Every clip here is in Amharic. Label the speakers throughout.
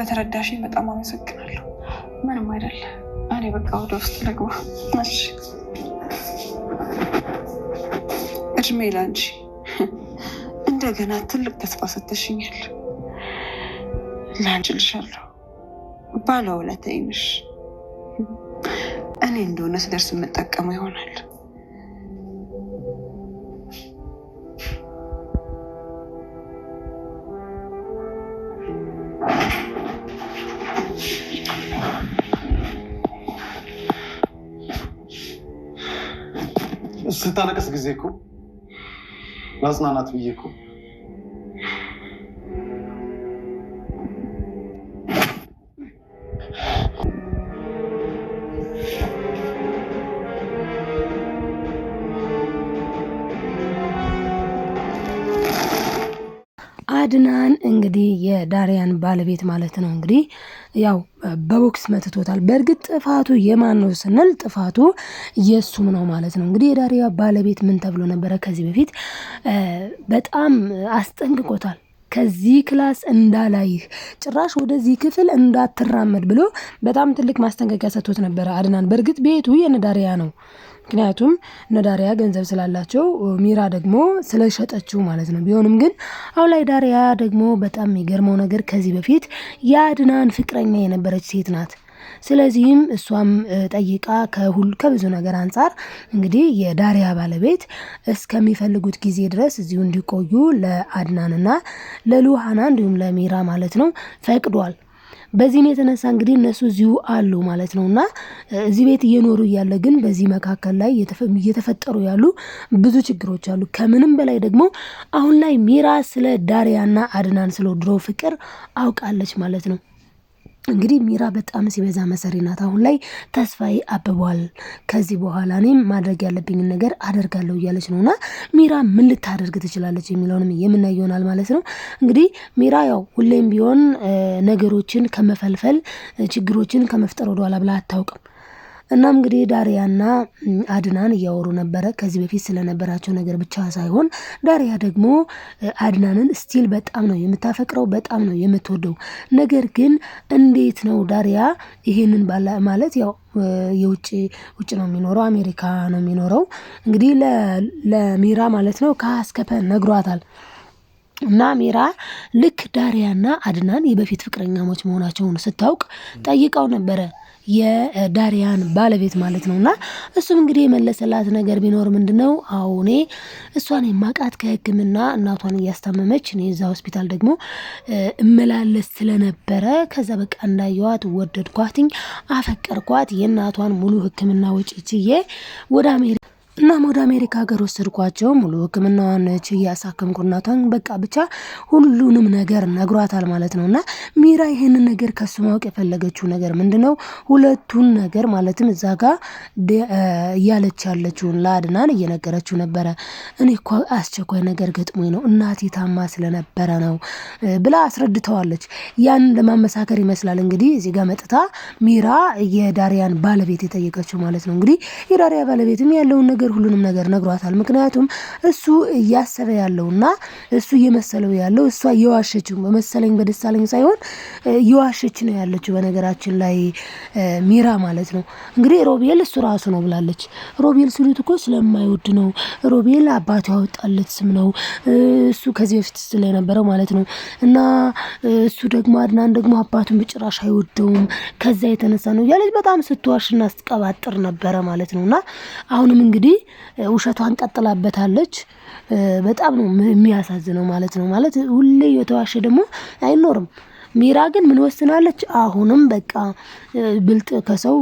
Speaker 1: ስለተረዳሽኝ በጣም አመሰግናለሁ። ምንም አይደለ። እኔ በቃ ወደ ውስጥ ልግባ። እሺ። እድሜ ላንቺ። እንደገና ትልቅ ተስፋ ሰጥተሽኛል። ላንቺ ልሻለሁ። ባለውለታዬ ነሽ። እኔ እንደሆነ ስደርስ የምጠቀመው ይሆናል።
Speaker 2: ስታለቅስ ጊዜ እኮ ማጽናናት ብዬ እኮ
Speaker 3: አድናን እንግዲህ የዳሪያን ባለቤት ማለት ነው እንግዲህ ያው በቦክስ መትቶታል። በእርግጥ ጥፋቱ የማን ነው ስንል ጥፋቱ የሱም ነው ማለት ነው። እንግዲህ የዳሪያ ባለቤት ምን ተብሎ ነበረ ከዚህ በፊት በጣም አስጠንቅቆታል። ከዚህ ክላስ እንዳላይህ ጭራሽ ወደዚህ ክፍል እንዳትራመድ ብሎ በጣም ትልቅ ማስጠንቀቂያ ሰጥቶት ነበረ አድናን። በእርግጥ ቤቱ የነዳሪያ ነው። ምክንያቱም ነዳሪያ ገንዘብ ስላላቸው ሚራ ደግሞ ስለሸጠችው ማለት ነው። ቢሆንም ግን አሁን ላይ ዳሪያ ደግሞ በጣም የሚገርመው ነገር ከዚህ በፊት የአድናን ፍቅረኛ የነበረች ሴት ናት። ስለዚህም እሷም ጠይቃ ከብዙ ነገር አንጻር እንግዲህ የዳሪያ ባለቤት እስከሚፈልጉት ጊዜ ድረስ እዚሁ እንዲቆዩ ለአድናንና ለሉሃና እንዲሁም ለሚራ ማለት ነው ፈቅዷል። በዚህም የተነሳ እንግዲህ እነሱ እዚሁ አሉ ማለት ነውና እዚህ ቤት እየኖሩ እያለ ግን በዚህ መካከል ላይ እየተፈጠሩ ያሉ ብዙ ችግሮች አሉ። ከምንም በላይ ደግሞ አሁን ላይ ሚራ ስለ ዳሪያና አድናን ስለ ድሮ ፍቅር አውቃለች ማለት ነው። እንግዲህ ሚራ በጣም ሲበዛ መሰሪ ናት። አሁን ላይ ተስፋዬ አብቧል። ከዚህ በኋላ እኔም ማድረግ ያለብኝን ነገር አደርጋለሁ እያለች ነውና ሚራ ምን ልታደርግ ትችላለች የሚለውንም የምናየው ይሆናል ማለት ነው። እንግዲህ ሚራ ያው ሁሌም ቢሆን ነገሮችን ከመፈልፈል ችግሮችን ከመፍጠር ወደኋላ ብላ አታውቅም። እናም እንግዲህ ዳሪያና አድናን እያወሩ ነበረ ከዚህ በፊት ስለነበራቸው ነገር ብቻ ሳይሆን ዳሪያ ደግሞ አድናንን ስቲል በጣም ነው የምታፈቅረው፣ በጣም ነው የምትወደው። ነገር ግን እንዴት ነው ዳሪያ ይሄንን ማለት ያው ውጭ ነው የሚኖረው፣ አሜሪካ ነው የሚኖረው። እንግዲህ ለሚራ ማለት ነው ከአስከፈ ነግሯታል። እና ሚራ ልክ ዳሪያና አድናን የበፊት ፍቅረኛሞች መሆናቸውን ስታውቅ ጠይቀው ነበረ የዳሪያን ባለቤት ማለት ነውና እሱም እንግዲህ የመለሰላት ነገር ቢኖር ምንድነው አሁን እሷን የማቃት ከሕክምና እናቷን እያስታመመች እኔ እዛ ሆስፒታል ደግሞ እመላለስ ስለነበረ ከዛ በቃ እንዳየዋት ወደድኳትኝ፣ አፈቀርኳት፣ የእናቷን ሙሉ ሕክምና ወጪ ችዬ ወደ አሜሪካ ሀገር ወሰድኳቸው። ሙሉ ሕክምናዋን ችዬ አሳከምኩ እናቷን። በቃ ብቻ ሁሉንም ነገር ነግሯታል ማለት ነውና ሚራ ይሄንን ነገር ከሱ ማወቅ የፈለገችው ነገር ምንድነው ሁለቱን ነገር ማለትም እዛ ጋር እያለች ያለችውን ለአድናን እየነገረችው ነበረ። እኔ እኮ አስቸኳይ ነገር ገጥሞኝ ነው እናቴ ታማ ስለነበረ ነው ብላ አስረድተዋለች። ያን ለማመሳከር ይመስላል እንግዲህ እዚህ ጋር መጥታ ሚራ የዳሪያን ባለቤት የጠየቀችው ማለት ነው። እንግዲህ የዳሪያ ባለቤትም ያለውን ነገር ሁሉንም ነገር ነግሯታል። ምክንያቱም እሱ እያሰበ ያለውና እሱ እየመሰለው ያለው እሷ እየዋሸችው በመሰለኝ በደሳለኝ ሳይሆን እየዋሸች ነው ያለችው በነገራችን ላይ ሚራ ማለት ነው። እንግዲህ ሮቤል እሱ ራሱ ነው ብላለች። ሮቤል ሲሉት እኮ ስለማይወድ ነው። ሮቤል አባቱ ያወጣለት ስም ነው እሱ ከዚህ በፊት ስለነበረው ማለት ነው። እና እሱ ደግሞ አድናን ደግሞ አባቱን በጭራሽ አይወደውም ከዛ የተነሳ ነው እያለች በጣም ስትዋሽና ስትቀባጥር ነበረ ማለት ነውና አሁንም እንግዲህ ውሸቷን ቀጥላበታለች። በጣም ነው የሚያሳዝነው ማለት ነው። ማለት ሁሌ የተዋሸ ደግሞ አይኖርም። ሚራ ግን ምን ወስናለች? አሁንም በቃ ብልጥ ከሰው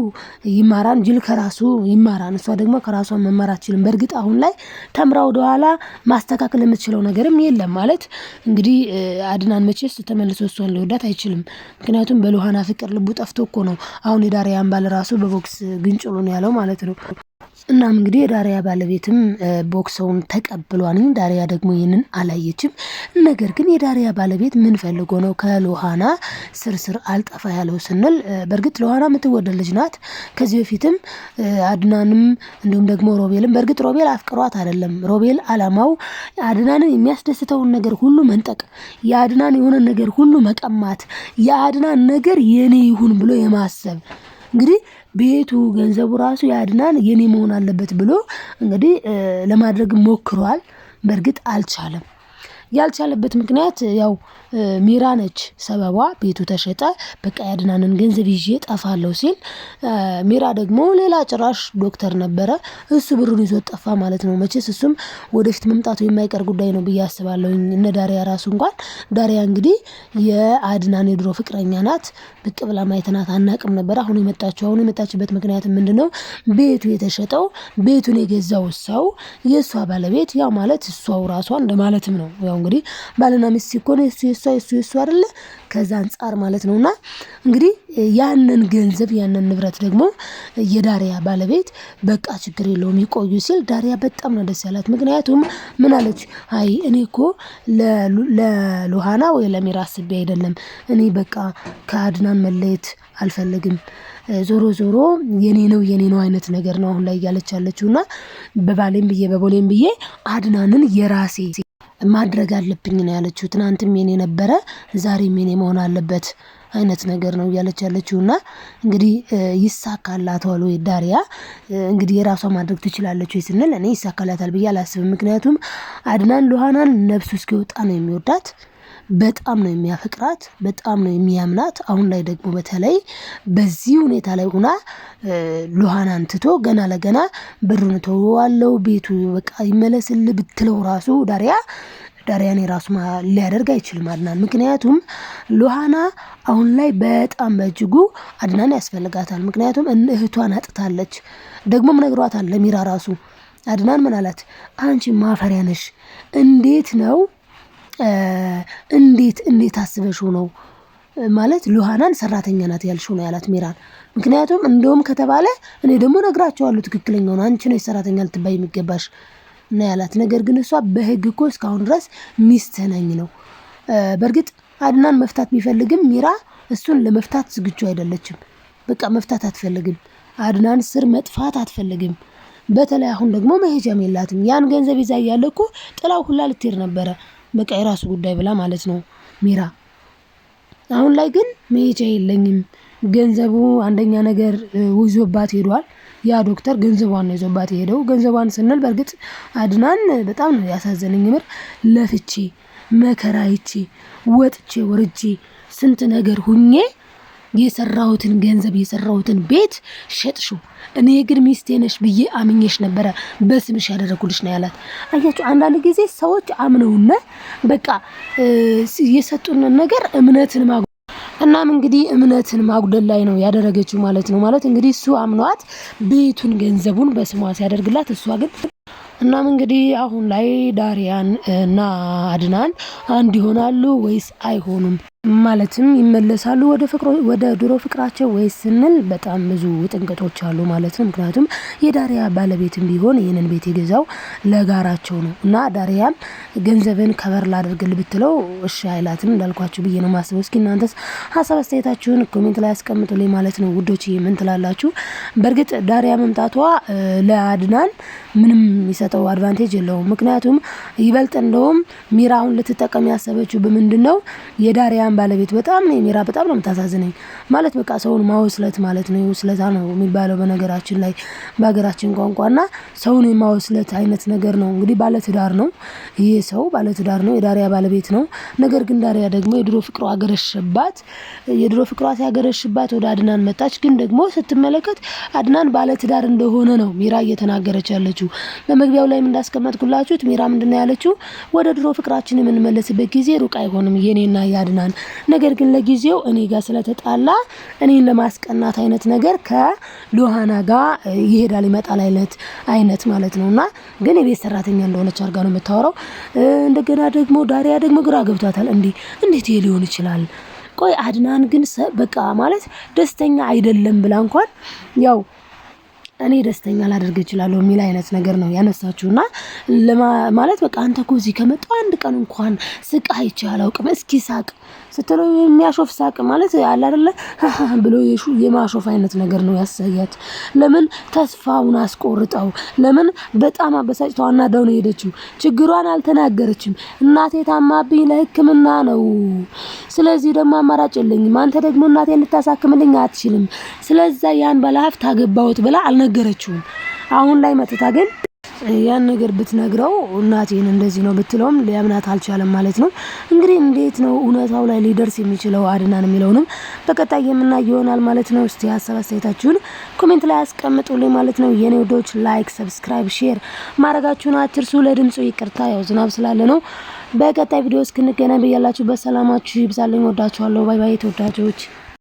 Speaker 3: ይማራን ጅል ከራሱ ይማራን። እሷ ደግሞ ከራሷ መማር አትችልም። በእርግጥ አሁን ላይ ተምራ ወደኋላ ማስተካከል የምትችለው ነገርም የለም ማለት እንግዲህ አድናን መቼስ ተመልሶ እሷን ሊወዳት አይችልም። ምክንያቱም በሉሃና ፍቅር ልቡ ጠፍቶ እኮ ነው አሁን የዳሪያን ባል ራሱ በቦክስ ግንጭሉን ያለው ማለት ነው። እናም እንግዲህ የዳሪያ ባለቤትም ቦክሰውን ተቀብሏል። ዳሪያ ደግሞ ይህንን አላየችም። ነገር ግን የዳሪያ ባለቤት ምን ፈልጎ ነው ከሉሃና ስርስር አልጠፋ ያለው ስንል በእርግጥ ሉሃና የምትወደድ ልጅ ናት። ከዚህ በፊትም አድናንም እንዲሁም ደግሞ ሮቤልም በእርግጥ ሮቤል አፍቅሯት አይደለም። ሮቤል አላማው አድናንን የሚያስደስተውን ነገር ሁሉ መንጠቅ፣ የአድናን የሆነ ነገር ሁሉ መቀማት፣ የአድናን ነገር የኔ ይሁን ብሎ የማሰብ እንግዲህ ቤቱ ገንዘቡ ራሱ የአድናን የኔ መሆን አለበት ብሎ እንግዲህ ለማድረግ ሞክሯል። በእርግጥ አልቻለም። ያልቻለበት ምክንያት ያው ሚራ ነች ሰበቧ። ቤቱ ተሸጠ፣ በቃ የአድናንን ገንዘብ ይዤ ጠፋለሁ ሲል ሚራ ደግሞ ሌላ ጭራሽ ዶክተር ነበረ፣ እሱ ብሩን ይዞ ጠፋ ማለት ነው። መቼስ እሱም ወደፊት መምጣቱ የማይቀር ጉዳይ ነው ብዬ አስባለሁ። እነ ዳሪያ ራሱ እንኳን ዳሪያ እንግዲህ የአድናን የድሮ ፍቅረኛ ናት። ብቅ ብላ ማየትናት አናቅም ነበር። አሁን የመጣችበት ምክንያት ምንድነው? ቤቱ የተሸጠው ቤቱን የገዛው ሰው የእሷ ባለቤት ያው ማለት እሷው ራሷ እንደማለትም ነው። ያው እንግዲህ ባልና ሚስት ሲኮን እሱ አይደለ? ከዛ አንጻር ማለት ነውና እንግዲህ ያንን ገንዘብ ያንን ንብረት ደግሞ የዳሪያ ባለቤት በቃ ችግር የለውም ይቆዩ ሲል ዳሪያ በጣም ነው ደስ ያላት። ምክንያቱም ምን አለች? አይ እኔ እኮ ለሉሃና ወይ ለሚራ አስቤ አይደለም፣ እኔ በቃ ከአድናን መለየት አልፈልግም፣ ዞሮ ዞሮ የኔ ነው አይነት ነገር ነው አሁን ላይ እያለች ያለችውና በባሌም ብዬ በቦሌም ብዬ አድናንን የራሴ ማድረግ አለብኝ ነው ያለችው። ትናንትም የኔ ነበረ ዛሬም የኔ መሆን አለበት አይነት ነገር ነው እያለች ያለችውና እንግዲህ ይሳካላታል ወይ ዳሪያ እንግዲህ የራሷ ማድረግ ትችላለች ወይ ስንል እኔ ይሳካላታል ብዬ አላስብም። ምክንያቱም አድናን ሉሃናን ነፍሱ እስኪወጣ ነው የሚወዳት፣ በጣም ነው የሚያፈቅራት፣ በጣም ነው የሚያምናት። አሁን ላይ ደግሞ በተለይ በዚህ ሁኔታ ላይ ሆና ሉሃናን ትቶ ገና ለገና ብሩን ተወዋለው ቤቱ በቃ ይመለስል ብትለው ራሱ ዳሪያን የራሱ ሊያደርግ አይችልም አድናን። ምክንያቱም ሉሃና አሁን ላይ በጣም በእጅጉ አድናን ያስፈልጋታል። ምክንያቱም እህቷን አጥታለች። ደግሞም ነግሯታል ለሚራ ራሱ። አድናን ምን አላት? አንቺ ማፈሪያ ነሽ፣ እንዴት አስበሽው ነው ማለት ሉሃናን ሰራተኛ ናት ያልሽው ነው ያላት ሚራን። ምክንያቱም እንደውም ከተባለ እኔ ደግሞ ነግራቸዋለሁ ትክክለኛውን፣ አንቺ ነሽ ሰራተኛ ልትባይ የሚገባሽ እና ያላት። ነገር ግን እሷ በህግ እኮ እስካሁን ድረስ ሚስት ነኝ ነው። በእርግጥ አድናን መፍታት ቢፈልግም ሚራ እሱን ለመፍታት ዝግጁ አይደለችም። በቃ መፍታት አትፈልግም። አድናን ስር መጥፋት አትፈልግም። በተለይ አሁን ደግሞ መሄጃም የላትም። ያን ገንዘብ ይዛ እያለ እኮ ጥላው ሁላ ልትሄድ ነበረ። በቃ የራሱ ጉዳይ ብላ ማለት ነው ሚራ። አሁን ላይ ግን መሄጃ የለኝም፣ ገንዘቡ አንደኛ ነገር ውዞባት ሄዷል። ያ ዶክተር ገንዘቧን ነው ይዞባት ሄደው። ገንዘቧን ስንል በእርግጥ አድናን በጣም ነው ያሳዘነኝ። ምር ለፍቼ መከራይቼ ወጥቼ ወርጄ ስንት ነገር ሁኜ የሰራሁትን ገንዘብ የሰራሁትን ቤት ሸጥሹ፣ እኔ ግን ሚስቴ ነሽ ብዬ አምኜሽ ነበረ በስምሽ ያደረኩልሽ ነው ያላት። አያችሁ አንዳንድ ጊዜ ሰዎች አምነውና በቃ የሰጡንን ነገር እምነትን እናም እንግዲህ እምነትን ማጉደል ላይ ነው ያደረገችው ማለት ነው። ማለት እንግዲህ እሱ አምኗት ቤቱን ገንዘቡን በስሟ ሲያደርግላት እሷ ግን እናም እንግዲህ አሁን ላይ ዳሪያን እና አድናን አንድ ይሆናሉ ወይስ አይሆኑም? ማለትም ይመለሳሉ ወደ ድሮ ፍቅራቸው ወይስ ስንል በጣም ብዙ ጥንቅጦች አሉ ማለት ነው። ምክንያቱም የዳሪያ ባለቤትም ቢሆን ይህንን ቤት የገዛው ለጋራቸው ነው እና ዳሪያም ገንዘብን ከበር ላደርግልህ ብትለው እሺ አይላትም እንዳልኳችሁ ብዬ ነው ማስበው። እስኪ እናንተስ ሀሳብ አስተያየታችሁን ኮሜንት ላይ አስቀምጡልኝ ማለት ነው ውዶች። ምን ትላላችሁ? በእርግጥ ዳሪያ መምጣቷ ለአድናን ምንም የሚሰጠው አድቫንቴጅ የለውም። ምክንያቱም ይበልጥ እንደውም ሚራውን ልትጠቀም ያሰበችው በምንድን ነው? የዳሪያን ባለቤት በጣም ነው ሚራ በጣም ነው የምታሳዝነኝ። ማለት በቃ ሰውን ማወስለት ማለት ነው። ስለዛ ነው የሚባለው በነገራችን ላይ በሀገራችን ቋንቋና ሰውን የማወስለት አይነት ነገር ነው። እንግዲህ ባለትዳር ነው ይሄ ሰው ባለትዳር ነው፣ የዳሪያ ባለቤት ነው። ነገር ግን ዳሪያ ደግሞ የድሮ ፍቅሯ አገረሽባት። የድሮ ፍቅሯ ሲያገረሽባት ወደ አድናን መጣች። ግን ደግሞ ስትመለከት አድናን ባለትዳር እንደሆነ ነው ሚራ እየተናገረች ያለችው። በመግቢያው ላይ እንዳስቀመጥኩላችሁት ሚራ ምንድነው ያለችው? ወደ ድሮ ፍቅራችን የምንመለስበት ጊዜ ሩቅ አይሆንም የኔና የአድናን፣ ነገር ግን ለጊዜው እኔ ጋር ስለተጣላ እኔን ለማስቀናት አይነት ነገር ከሉሃና ጋር ይሄዳል ይመጣል አይነት ማለት ነውና ግን የቤት ሰራተኛ እንደሆነች አድርጋ ነው የምታወራው። እንደገና ደግሞ ዳሪያ ደግሞ ግራ ገብቷታል። እንዴት ይሄ ሊሆን ይችላል? ቆይ አድናን ግን በቃ ማለት ደስተኛ አይደለም ብላ እንኳን ያው እኔ ደስተኛ ላደርግ እችላለሁ የሚል አይነት ነገር ነው ያነሳችውና ማለት በቃ አንተ እኮ እዚህ ከመጣሁ አንድ ቀን እንኳን ስቃ አይቼ አላውቅም እስኪ ሳቅ ስትለው የሚያሾፍ ሳቅ ማለት አለ አይደለ ብሎ የማሾፍ አይነት ነገር ነው ያሳያት። ለምን ተስፋውን አስቆርጠው ለምን በጣም አበሳጭተው አናዳው ነው ሄደችው። ችግሯን አልተናገረችም። እናቴ ታማብኝ ለሕክምና ነው፣ ስለዚህ ደግሞ አማራጭ የለኝም፣ አንተ ደግሞ እናቴን ልታሳክምልኝ አትችልም፣ ስለዚህ ያን ባለሀብት አገባሁት ብላ አልነገረችውም። አሁን ላይ መጥታ ግን ያን ነገር ብትነግረው እናቴን እንደዚህ ነው ብትለውም ሊያምናት አልቻለም ማለት ነው። እንግዲህ እንዴት ነው እውነታው ላይ ሊደርስ የሚችለው አድናን የሚለውንም በቀጣይ የምናየው ይሆናል ማለት ነው። እስቲ ሀሳብ አስተያየታችሁን ኮሜንት ላይ አስቀምጡልኝ ማለት ነው። የኔ ወዶች ላይክ፣ ሰብስክራይብ፣ ሼር ማድረጋችሁን አትርሱ። ለድምፁ ይቅርታ ያው ዝናብ ስላለ ነው። በቀጣይ ቪዲዮ እስክንገናኝ በያላችሁበት ሰላማችሁ ይብዛልኝ። ወዳችኋለሁ። ባይ ባይ ተወዳጆች።